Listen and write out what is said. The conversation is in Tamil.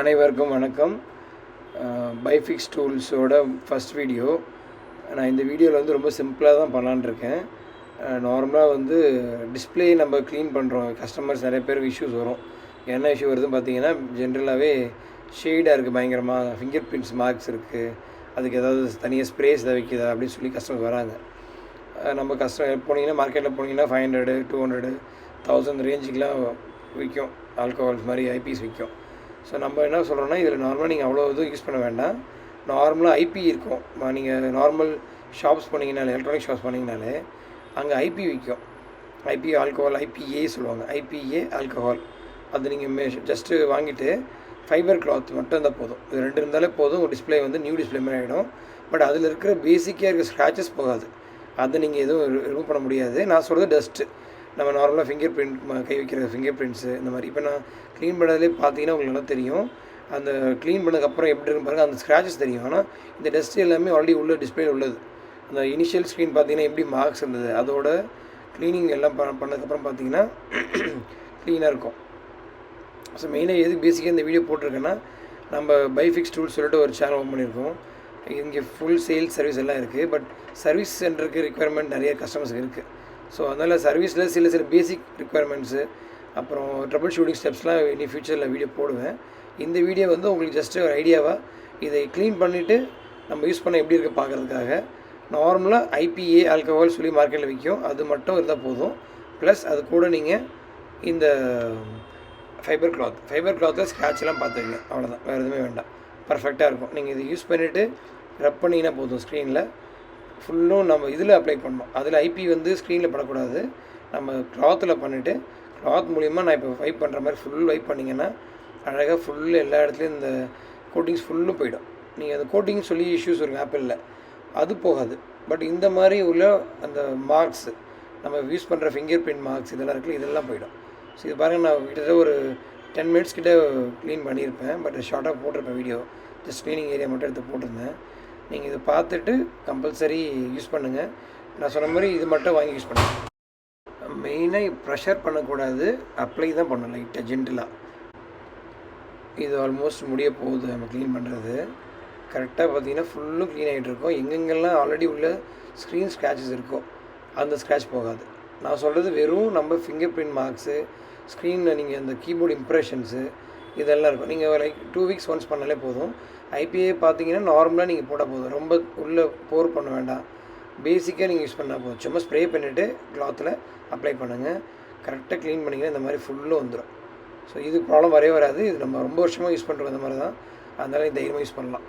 அனைவருக்கும் வணக்கம். பைஃபிக்ஸ் டூல்ஸோட ஃபஸ்ட் வீடியோ. நான் இந்த வீடியோவில் வந்து ரொம்ப சிம்பிளாக தான் பண்ணலான்னு இருக்கேன். நார்மலாக வந்து டிஸ்பிளே நம்ம க்ளீன் பண்ணுறோம். கஸ்டமர்ஸ் நிறைய பேருக்கு இஷ்யூஸ் வரும். என்ன இஷ்யூ வருதுன்னு பார்த்தீங்கன்னா, ஜென்ரலாகவே ஷேடாக இருக்குது, பயங்கரமாக ஃபிங்கர் பிரிண்ட்ஸ் மார்க்ஸ் இருக்குது, அதுக்கு ஏதாவது தனியாக ஸ்ப்ரேஸ் எதாவது வைக்கிதா அப்படின்னு சொல்லி கஸ்டமர்ஸ் வராங்க. நம்ம போனீங்கன்னா, மார்க்கெட்டில் போனீங்கன்னா 500, 200, 1000 ரேஞ்சுக்கெலாம் விற்கும். ஆல்கஹால்ஸ் மாதிரி ஐபிஎஸ் விற்கும். ஸோ நம்ம என்ன சொல்கிறோன்னா, இதில் நார்மலாக நீங்கள் அவ்வளோ இதுவும் யூஸ் பண்ண வேண்டாம். நார்மலாக ஐபி இருக்கும். நீங்கள் நார்மல் ஷாப்ஸ் போனீங்கனாலே, எலக்ட்ரானிக் ஷாப்ஸ் போனீங்கனாலே அங்கே ஐபி விற்கும். ஐபி ஆல்கஹால், ஐபிஏ சொல்லுவாங்க, ஐபிஏ ஆல்கஹால். அது நீங்கள் ஜஸ்ட்டு வாங்கிட்டு ஃபைபர் கிளாத் மட்டும் இருந்தால் போதும். இது 2 இருந்தாலே போதும். ஒரு டிஸ்பிளே வந்து நியூ டிஸ்பிளே மாதிரி ஆகிடும். பட் அதில் இருக்கிற பேசிக்காக இருக்கிற ஸ்க்ராச்சஸ் போகாது. அதை நீங்கள் எதுவும் ரிமூவ் பண்ண முடியாது. நான் சொல்கிறது டஸ்ட்டு. நம்ம நார்மலாக ஃபிங்கர் பிரிண்ட் கை வைக்கிற ஃபிங்கர் பிரிண்ட்ஸு இந்த மாதிரி. இப்போ நான் க்ளீன் பண்ணதுலேயே பார்த்தீங்கன்னா உங்களுக்கு நல்லா தெரியும். அந்த க்ளீன் பண்ணதுக்கப்புறம் எப்படி இருக்குன்னு பாருங்கள், அந்த ஸ்க்ராச்சஸ் தெரியும். ஆனால் இந்த டஸ்ட்டு எல்லாமே ஆல்ரெடி உள்ள டிஸ்பிளே உள்ளது. அந்த இனிஷியல் ஸ்க்ரீன் பார்த்தீங்கன்னா எப்படி மார்க்ஸ் இருந்தது, அதோட க்ளீனிங் எல்லாம் பண்ணதுக்கப்புறம் பார்த்தீங்கன்னா க்ளீனாக இருக்கும். ஸோ மெயினாக எது பேசிக்காக இந்த வீடியோ போட்டிருக்கேன்னா, நம்ம பைஃபிக்ஸ் டூல்ஸ் சொல்லிட்டு ஒரு சேனல் ஓப்பன் பண்ணியிருக்கோம். இங்கே ஃபுல் சேல்ஸ் சர்வீஸ் எல்லாம் இருக்குது. பட் சர்வீஸ் சென்டருக்கு ரிக்குவயர்மெண்ட் நிறைய கஸ்டமர்ஸுக்கு இருக்குது. ஸோ அதனால் சர்வீஸில் சில பேசிக் ரிக்குவயர்மெண்ட்ஸு, அப்புறம் ட்ரபிள் ஷூட்டிங் ஸ்டெப்ஸ்லாம் இனி ஃபியூச்சரில் வீடியோ போடுவேன். இந்த வீடியோ வந்து உங்களுக்கு ஜஸ்ட்டு ஒரு ஐடியாவாக இதை க்ளீன் பண்ணிவிட்டு நம்ம யூஸ் பண்ண எப்படி இருக்குது பார்க்குறதுக்காக. நார்மலாக ஐபிஏ ஆல்கஹால் சொல்லி மார்க்கெட்டில் விற்கும். அது மட்டும் இருந்தால் போதும். ப்ளஸ் அது கூட நீங்கள் இந்த ஃபைபர் கிளாத்தில் ஸ்க்ராட்ச்லாம் பார்த்துக்கங்க. அவ்வளோதான், வேறு எதுவுமே வேண்டாம். பர்ஃபெக்டாக இருக்கும். நீங்கள் இதை யூஸ் பண்ணிவிட்டு ரப் பண்ணிங்கன்னா போதும். ஸ்க்ரீனில் ஃபுல்லும் நம்ம இதில் அப்ளை பண்ணோம். அதில் ஐபி வந்து ஸ்க்ரீனில் படக்கூடாது. நம்ம கிளாத்தில் பண்ணிவிட்டு கிளாத் மூலிமா நான் இப்போ வைப் பண்ணுற மாதிரி ஃபுல் வைப் பண்ணிங்கன்னா அழகாக ஃபுல்லு எல்லா இடத்துலையும் இந்த கோட்டிங்ஸ் ஃபுல்லும் போயிடும். நீங்கள் அந்த கோட்டிங் சொல்லி இஷ்யூஸ் இருக்கும் ஆப்பிளில், அது போகாது. பட் இந்த மாதிரி உள்ள அந்த மார்க்ஸு, நம்ம யூஸ் பண்ணுற ஃபிங்கர் பிரிண்ட் மார்க்ஸ் இதெல்லாம் இருக்குல்ல, இதெல்லாம் போயிடும். ஸோ இது பாருங்கள், நான் கிட்டத்தட்ட ஒரு 10 minutes கிட்டே க்ளீன் பண்ணியிருப்பேன். பட் ஷார்ட்டாக போட்டிருப்பேன் வீடியோ. ஜஸ்ட் க்ளீனிங் ஏரியா மட்டும் எடுத்து போட்டிருந்தேன். நீங்கள் இதை பார்த்துட்டு கம்பல்சரி யூஸ் பண்ணுங்கள். நான் சொன்ன மாதிரி இது மட்டும் வாங்கி யூஸ் பண்ணுங்கள். மெயினாக ப்ரெஷர் பண்ணக்கூடாது, அப்ளை தான் பண்ணணும் லைட்டாக ஜென்டிலாக. இது ஆல்மோஸ்ட் முடிய போகுது நம்ம க்ளீன் பண்ணுறது. கரெக்டாக பார்த்தீங்கன்னா ஃபுல்லும் க்ளீன் ஆகிட்டு இருக்கோம். எங்கெங்கெல்லாம் ஆல்ரெடி உள்ள ஸ்க்ரீன் ஸ்க்ராச்சஸ் இருக்கோ அந்த ஸ்க்ராட்ச் போகாது. நான் சொல்கிறது வெறும் நம்ம ஃபிங்கர் பிரிண்ட் மார்க்ஸு, ஸ்க்ரீனில் நீங்கள் அந்த கீபோர்டு இம்ப்ரெஷன்ஸு இதெல்லாம் இருக்கும். நீங்கள் லைக் 2 weeks ஒன்ஸ் பண்ணாலே போதும். ஐபிஏ பார்த்தீங்கன்னா நார்மலாக நீங்கள் போட்டால் போதும். ரொம்ப உள்ளே போர் பண்ண வேண்டாம். பேசிக்காக நீங்கள் யூஸ் பண்ணால் போதும். சும்மா ஸ்ப்ரே பண்ணிவிட்டு கிளாத்தில் அப்ளை பண்ணுங்கள். கரெக்டாக க்ளீன் பண்ணிங்கன்னா இந்த மாதிரி ஃபுல்லும் வந்துடும். ஸோ இது ப்ராப்ளம் வரவே வராது. இது நம்ம ரொம்ப வருஷமாக யூஸ் பண்ணுறோம் இந்த மாதிரி தான். அதனால் தைரியமாக யூஸ் பண்ணலாம்.